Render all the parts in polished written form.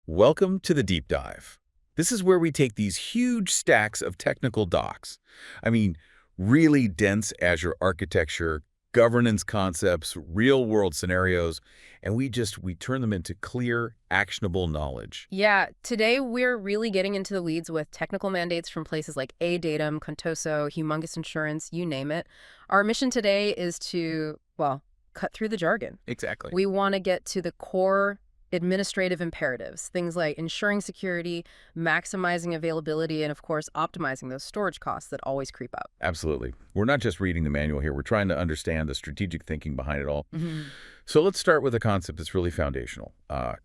Welcome to the Deep Dive. This is where we take these huge stacks of technical docs. I mean, really dense Azure architecture, governance concepts, real-world scenarios, and we turn them into clear, actionable knowledge. Yeah, today we're really getting into the weeds with technical mandates from places like Datum, Contoso, Humongous Insurance, you name it. Our mission today is to, well, cut through the jargon. Exactly. We want to get to the core administrative imperatives, things like ensuring security, maximizing availability, and of course, optimizing those storage costs that always creep up. Absolutely. We're not just reading the manual here. We're trying to understand the strategic thinking behind it all. Mm-hmm. So let's start with a concept that's really foundational.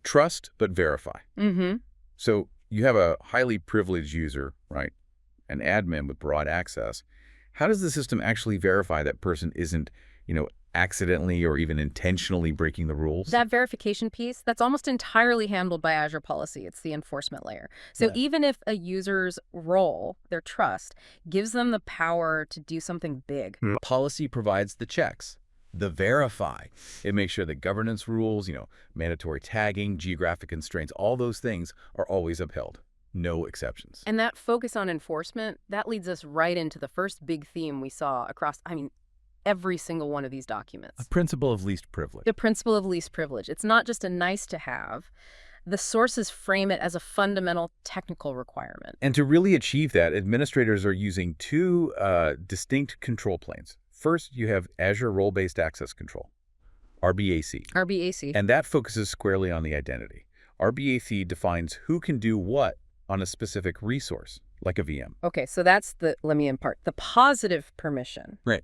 Trust, but verify. Mm-hmm. So you have a highly privileged user, right? An admin with broad access. How does the system actually verify that person isn't, accidentally or even intentionally breaking the rules? That verification piece, that's almost entirely handled by Azure policy. It's the enforcement layer. So Yeah. even if a user's role, their trust, gives them the power to do something big. Policy provides the checks, the verify. It makes sure that governance rules, mandatory tagging, geographic constraints, all those things are always upheld. No exceptions. And that focus on enforcement, that leads us right into the first big theme we saw across, every single one of these documents. A principle of least privilege. The principle of least privilege. It's not just a nice to have. The sources frame it as a fundamental technical requirement. And to really achieve that, administrators are using two distinct control planes. First, you have Azure Role-Based Access Control, RBAC. RBAC. And that focuses squarely on the identity. RBAC defines who can do what on a specific resource, like a VM. Okay, so that's let me impart, the positive permission. Right.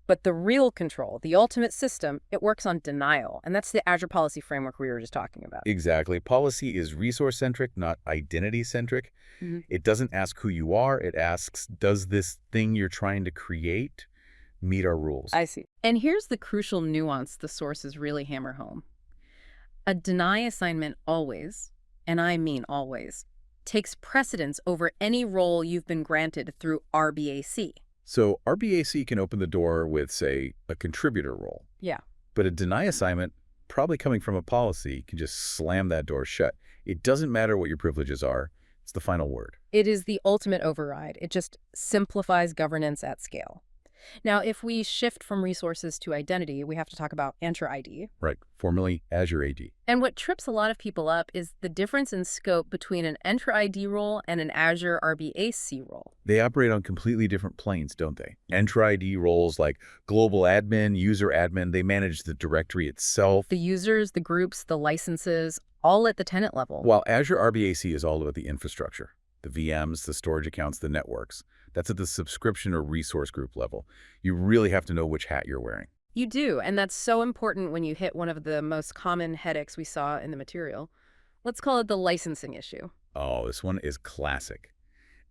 But the real control, the ultimate system, it works on denial. And that's the Azure policy framework we were just talking about. Exactly. Policy is resource-centric, not identity-centric. Mm-hmm. It doesn't ask who you are. It asks, does this thing you're trying to create meet our rules? I see. And here's the crucial nuance the sources really hammer home. A deny assignment always, and I mean always, takes precedence over any role you've been granted through RBAC. So RBAC can open the door with, say, a contributor role. Yeah. But a deny assignment, probably coming from a policy, can just slam that door shut. It doesn't matter what your privileges are. It's the final word. It is the ultimate override. It just simplifies governance at scale. Now, if we shift from resources to identity, we have to talk about Entra ID. Right, formerly Azure AD. And what trips a lot of people up is the difference in scope between an Entra ID role and an Azure RBAC role. They operate on completely different planes, don't they? Entra ID roles like global admin, user admin, they manage the directory itself. The users, the groups, the licenses, all at the tenant level. While Azure RBAC is all about the infrastructure, the VMs, the storage accounts, the networks. That's at the subscription or resource group level. You really have to know which hat you're wearing. You do, and that's so important when you hit one of the most common headaches we saw in the material. Let's call it the licensing issue. Oh, this one is classic.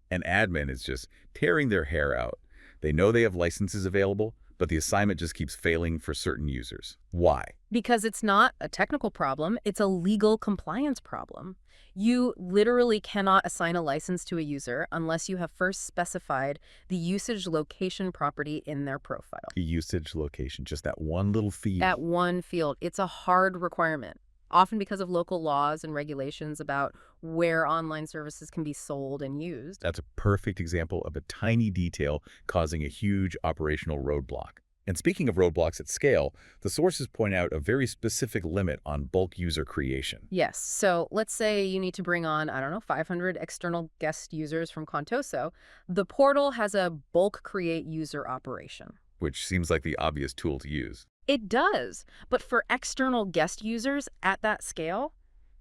An admin is just tearing their hair out. They know they have licenses available, but the assignment just keeps failing for certain users. Why? Because it's not a technical problem, it's a legal compliance problem. You literally cannot assign a license to a user unless you have first specified the usage location property in their profile. The usage location, just that one little field. That one field. It's a hard requirement, often because of local laws and regulations about where online services can be sold and used. That's a perfect example of a tiny detail causing a huge operational roadblock. And speaking of roadblocks at scale, the sources point out a very specific limit on bulk user creation. Yes. So let's say you need to bring on, 500 external guest users from Contoso. The portal has a bulk create user operation. Which seems like the obvious tool to use. It does. But for external guest users at that scale,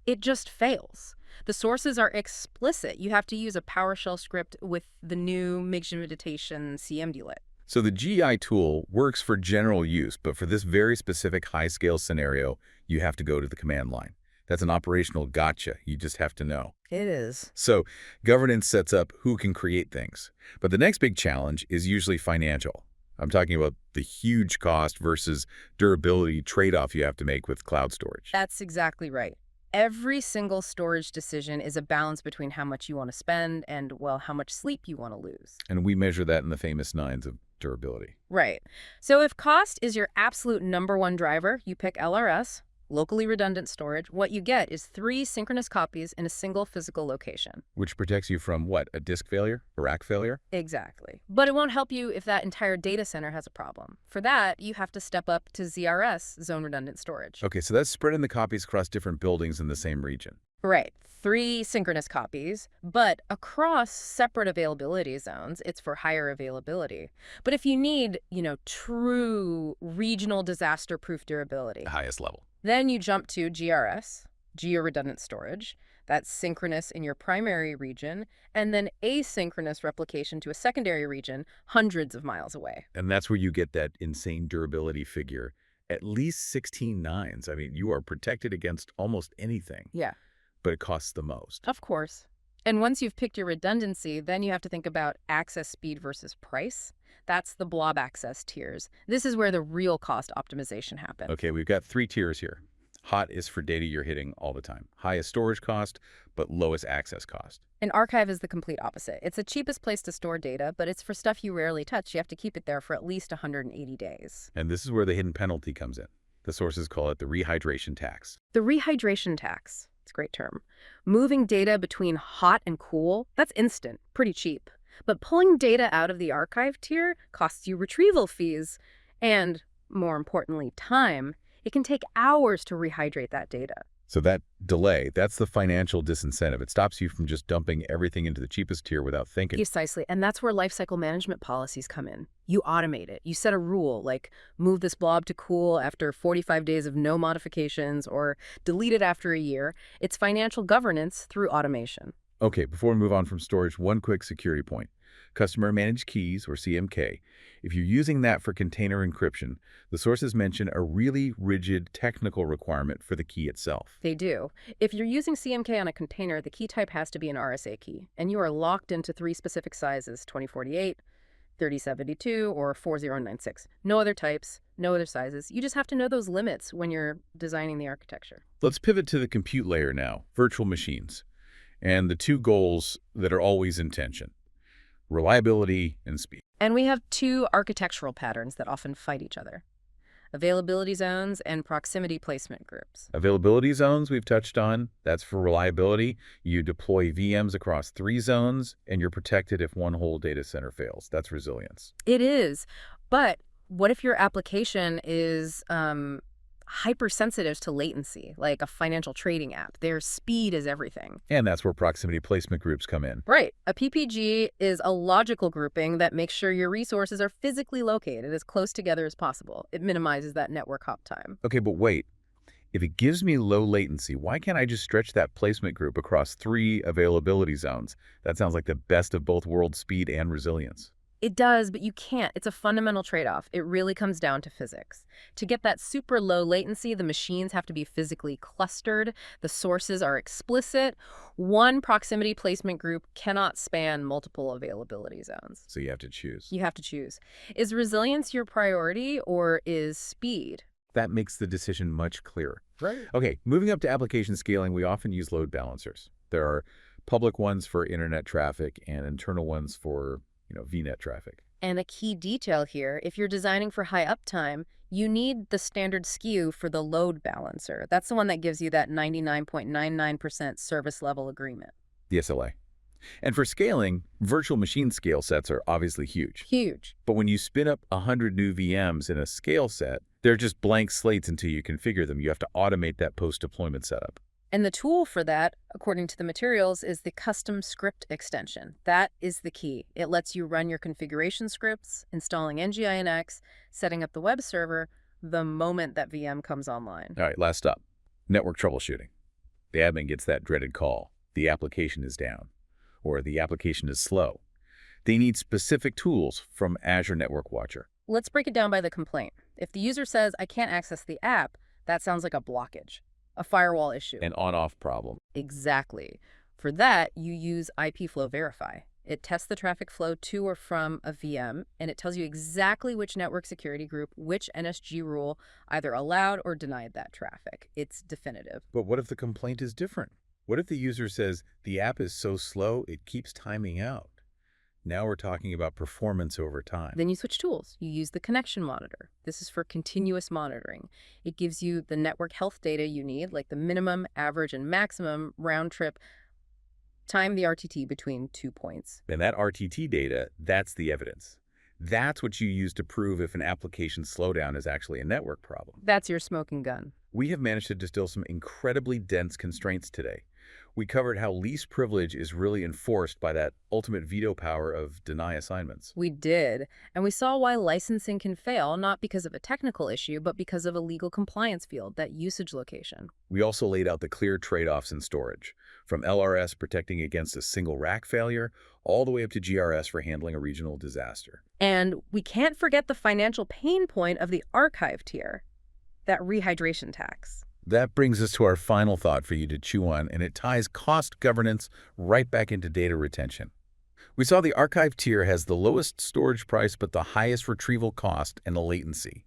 it just fails. The sources are explicit. You have to use a PowerShell script with the new meditation cmdlet. So the GI tool works for general use, but for this very specific high-scale scenario, you have to go to the command line. That's an operational gotcha. You just have to know. It is. So governance sets up who can create things. But the next big challenge is usually financial. I'm talking about the huge cost versus durability trade-off you have to make with cloud storage. That's exactly right. Every single storage decision is a balance between how much you want to spend and, well, how much sleep you want to lose. And we measure that in the famous nines of durability. Right. So if cost is your absolute #1 driver, you pick LRS. locally redundant storage, what you get is 3 synchronous copies in a single physical location. Which protects you from what? A disk failure? A rack failure? Exactly. But it won't help you if that entire data center has a problem. For that, you have to step up to ZRS, zone redundant storage. Okay, so that's spreading the copies across different buildings in the same region. Right. 3 synchronous copies, but across separate availability zones, it's for higher availability. But if you need, true regional disaster-proof durability, The highest level. then you jump to GRS, geo-redundant storage. That's synchronous in your primary region, and then asynchronous replication to a secondary region hundreds of miles away. And that's where you get that insane durability figure. At least 16 nines. I mean, you are protected against almost anything, Yeah. but it costs the most. Of course. And once you've picked your redundancy, then you have to think about access speed versus price. That's the blob access tiers. This is where the real cost optimization happens. Okay, we've got 3 tiers here. Hot is for data you're hitting all the time. Highest storage cost, but lowest access cost. An archive is the complete opposite. It's the cheapest place to store data, but it's for stuff you rarely touch. You have to keep it there for at least 180 days. And this is where the hidden penalty comes in. The sources call it the rehydration tax. The rehydration tax, it's a great term. Moving data between hot and cool, that's instant, pretty cheap. But pulling data out of the archive tier costs you retrieval fees and, more importantly, time. It can take hours to rehydrate that data. So that delay, that's the financial disincentive. It stops you from just dumping everything into the cheapest tier without thinking. Precisely, and that's where lifecycle management policies come in. You automate it. You set a rule, like move this blob to cool after 45 days of no modifications or delete it after a year. It's financial governance through automation. Okay, before we move on from storage, one quick security point. Customer Managed Keys, or CMK. If you're using that for container encryption, the sources mention a really rigid technical requirement for the key itself. They do. If you're using CMK on a container, the key type has to be an RSA key, and you are locked into 3 specific sizes, 2048, 3072, or 4096. No other types, no other sizes. You just have to know those limits when you're designing the architecture. Let's pivot to the compute layer now, virtual machines, and the 2 goals that are always in tension: reliability and speed. And we have 2 architectural patterns that often fight each other: availability zones and proximity placement groups. Availability zones we've touched on. That's for reliability. You deploy VMs across 3 zones, and you're protected if one whole data center fails. That's resilience. It is. But what if your application is hypersensitive to latency, like a financial trading app? Their speed is everything. And that's where proximity placement groups come in. Right. A PPG is a logical grouping that makes sure your resources are physically located as close together as possible. It minimizes that network hop time. Okay, but wait. If it gives me low latency, why can't I just stretch that placement group across 3 availability zones? That sounds like the best of both worlds, speed and resilience. It does, but you can't. It's a fundamental trade-off. It really comes down to physics. To get that super low latency, the machines have to be physically clustered. The sources are explicit. One proximity placement group cannot span multiple availability zones. So you have to choose. You have to choose. Is resilience your priority or is speed? That makes the decision much clearer. Right. Okay, moving up to application scaling, we often use load balancers. There are public ones for internet traffic and internal ones for VNet traffic. And a key detail here, if you're designing for high uptime, you need the standard SKU for the load balancer. That's the one that gives you that 99.99% service level agreement. The SLA. And for scaling, virtual machine scale sets are obviously huge. Huge. But when you spin up 100 new VMs in a scale set, they're just blank slates until you configure them. You have to automate that post-deployment setup. And the tool for that, according to the materials, is the custom script extension. That is the key. It lets you run your configuration scripts, installing NGINX, setting up the web server the moment that VM comes online. All right, last up, network troubleshooting. The admin gets that dreaded call. The application is down, or the application is slow. They need specific tools from Azure Network Watcher. Let's break it down by the complaint. If the user says, I can't access the app, that sounds like a blockage. A firewall issue. An on-off problem. Exactly. For that, you use IP Flow Verify. It tests the traffic flow to or from a VM, and it tells you exactly which network security group, which NSG rule either allowed or denied that traffic. It's definitive. But what if the complaint is different? What if the user says, the app is so slow, it keeps timing out? Now we're talking about performance over time. Then you switch tools. You use the connection monitor. This is for continuous monitoring. It gives you the network health data you need, like the minimum, average, and maximum round trip time, the RTT between 2 points. And that RTT data, that's the evidence. That's what you use to prove if an application slowdown is actually a network problem. That's your smoking gun. We have managed to distill some incredibly dense constraints today. We covered how least privilege is really enforced by that ultimate veto power of deny assignments. We did, and we saw why licensing can fail, not because of a technical issue, but because of a legal compliance field, that usage location. We also laid out the clear trade-offs in storage, from LRS protecting against a single rack failure, all the way up to GRS for handling a regional disaster. And we can't forget the financial pain point of the archive tier, that rehydration tax. That brings us to our final thought for you to chew on, and it ties cost governance right back into data retention. We saw the archive tier has the lowest storage price but the highest retrieval cost and the latency.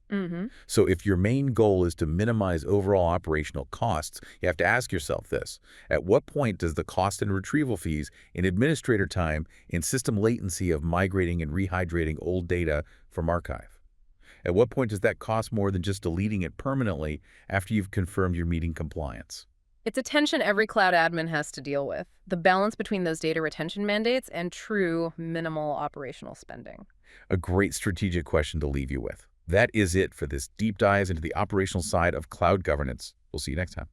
So if your main goal is to minimize overall operational costs, you have to ask yourself this: at what point does the cost and retrieval fees in administrator time and system latency of migrating and rehydrating old data from archive? At what point does that cost more than just deleting it permanently after you've confirmed you're meeting compliance? It's a tension every cloud admin has to deal with, the balance between those data retention mandates and true minimal operational spending. A great strategic question to leave you with. That is it for this deep dive into the operational side of cloud governance. We'll see you next time.